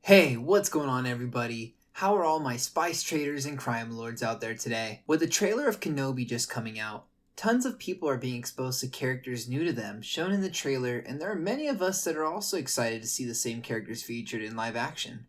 Hey, what's going on everybody? How are all my spice traders and crime lords out there today? With the trailer of Kenobi just coming out, tons of people are being exposed to characters new to them shown in the trailer, and there are many of us that are also excited to see the same characters featured in live action.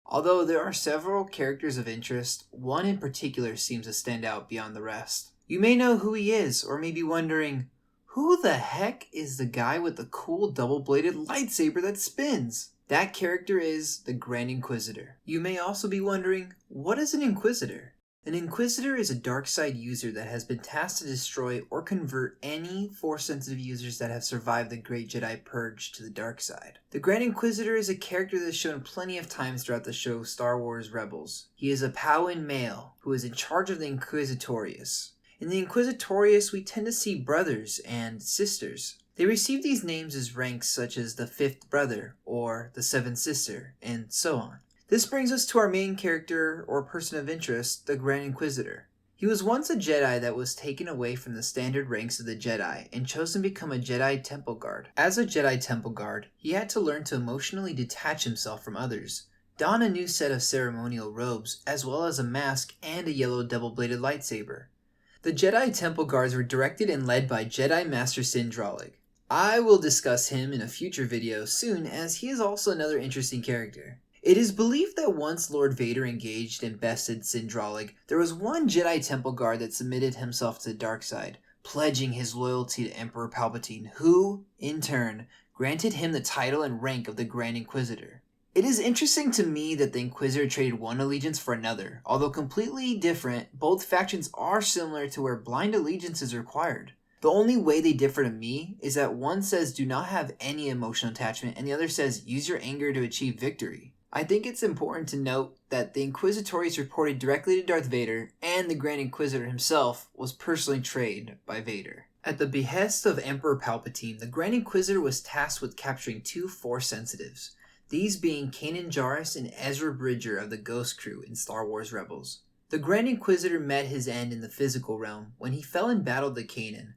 Although there are several characters of interest, one in particular seems to stand out beyond the rest. You may know who he is, or may be wondering, who the heck is the guy with the cool double-bladed lightsaber that spins? That character is the Grand Inquisitor. You may also be wondering, what is an Inquisitor? An Inquisitor is a dark side user that has been tasked to destroy or convert any Force-sensitive users that have survived the Great Jedi Purge to the dark side. The Grand Inquisitor is a character that is shown plenty of times throughout the show Star Wars Rebels. He is a Powin male who is in charge of the Inquisitorius. In the Inquisitorius, we tend to see brothers and sisters. They receive these names as ranks such as the Fifth Brother or the Seventh Sister, and so on. This brings us to our main character or person of interest, the Grand Inquisitor. He was once a Jedi that was taken away from the standard ranks of the Jedi and chosen to become a Jedi Temple Guard. As a Jedi Temple Guard, he had to learn to emotionally detach himself from others, don a new set of ceremonial robes, as well as a mask and a yellow double-bladed lightsaber. The Jedi Temple Guards were directed and led by Jedi Master Sindralig. I will discuss him in a future video soon, as he is also another interesting character. It is believed that once Lord Vader engaged and bested Sindralig, there was one Jedi Temple Guard that submitted himself to the dark side, pledging his loyalty to Emperor Palpatine, who, in turn, granted him the title and rank of the Grand Inquisitor. It is interesting to me that the Inquisitor traded one allegiance for another. Although completely different, both factions are similar to where blind allegiance is required. The only way they differ to me is that one says do not have any emotional attachment and the other says use your anger to achieve victory. I think it's important to note that the Inquisitorius reported directly to Darth Vader, and the Grand Inquisitor himself was personally trained by Vader. At the behest of Emperor Palpatine, the Grand Inquisitor was tasked with capturing two Force sensitives, these being Kanan Jarrus and Ezra Bridger of the Ghost Crew in Star Wars Rebels. The Grand Inquisitor met his end in the physical realm when he fell in battle to Kanan,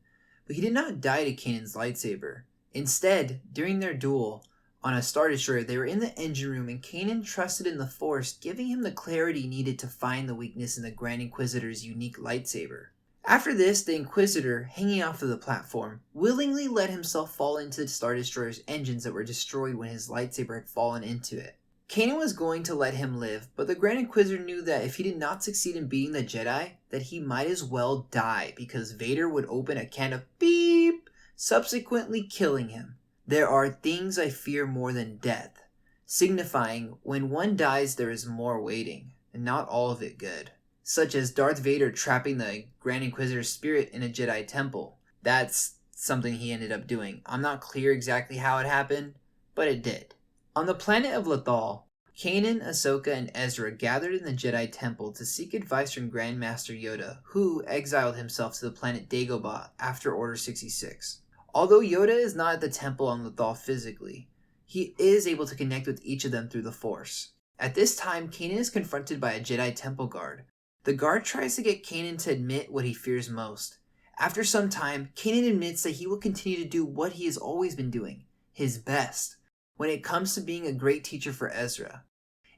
but he did not die to Kanan's lightsaber. Instead, during their duel on a Star Destroyer, they were in the engine room and Kanan trusted in the Force, giving him the clarity needed to find the weakness in the Grand Inquisitor's unique lightsaber. After this, the Inquisitor, hanging off of the platform, willingly let himself fall into the Star Destroyer's engines that were destroyed when his lightsaber had fallen into it. Kanan was going to let him live, but the Grand Inquisitor knew that if he did not succeed in beating the Jedi, that he might as well die because Vader would open a can of beep, subsequently killing him. There are things I fear more than death, signifying when one dies there is more waiting, and not all of it good. Such as Darth Vader trapping the Grand Inquisitor's spirit in a Jedi temple. That's something he ended up doing. I'm not clear exactly how it happened, but it did. On the planet of Lothal, Kanan, Ahsoka, and Ezra gathered in the Jedi Temple to seek advice from Grand Master Yoda, who exiled himself to the planet Dagobah after Order 66. Although Yoda is not at the temple on Lothal physically, he is able to connect with each of them through the Force. At this time, Kanan is confronted by a Jedi Temple Guard. The guard tries to get Kanan to admit what he fears most. After some time, Kanan admits that he will continue to do what he has always been doing, his best, when it comes to being a great teacher for Ezra.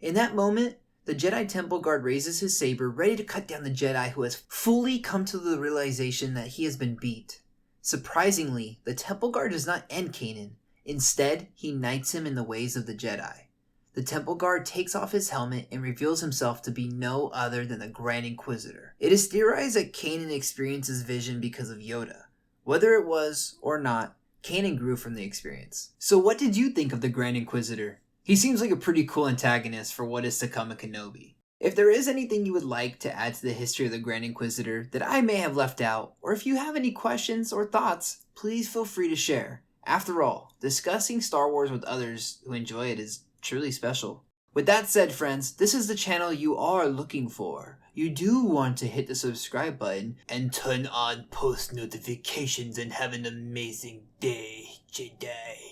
In that moment, the Jedi Temple Guard raises his saber, ready to cut down the Jedi who has fully come to the realization that he has been beat. Surprisingly, the Temple Guard does not end Kanan. Instead, he knights him in the ways of the Jedi. The Temple Guard takes off his helmet and reveals himself to be no other than the Grand Inquisitor. It is theorized that Kanan experiences vision because of Yoda. Whether it was or not, Kanan grew from the experience. So what did you think of the Grand Inquisitor? He seems like a pretty cool antagonist for what is to come in Kenobi. If there is anything you would like to add to the history of the Grand Inquisitor that I may have left out, or if you have any questions or thoughts, please feel free to share. After all, discussing Star Wars with others who enjoy it is truly special. With that said, friends, this is the channel you are looking for. You do want to hit the subscribe button and turn on post notifications and have an amazing day, Jedi.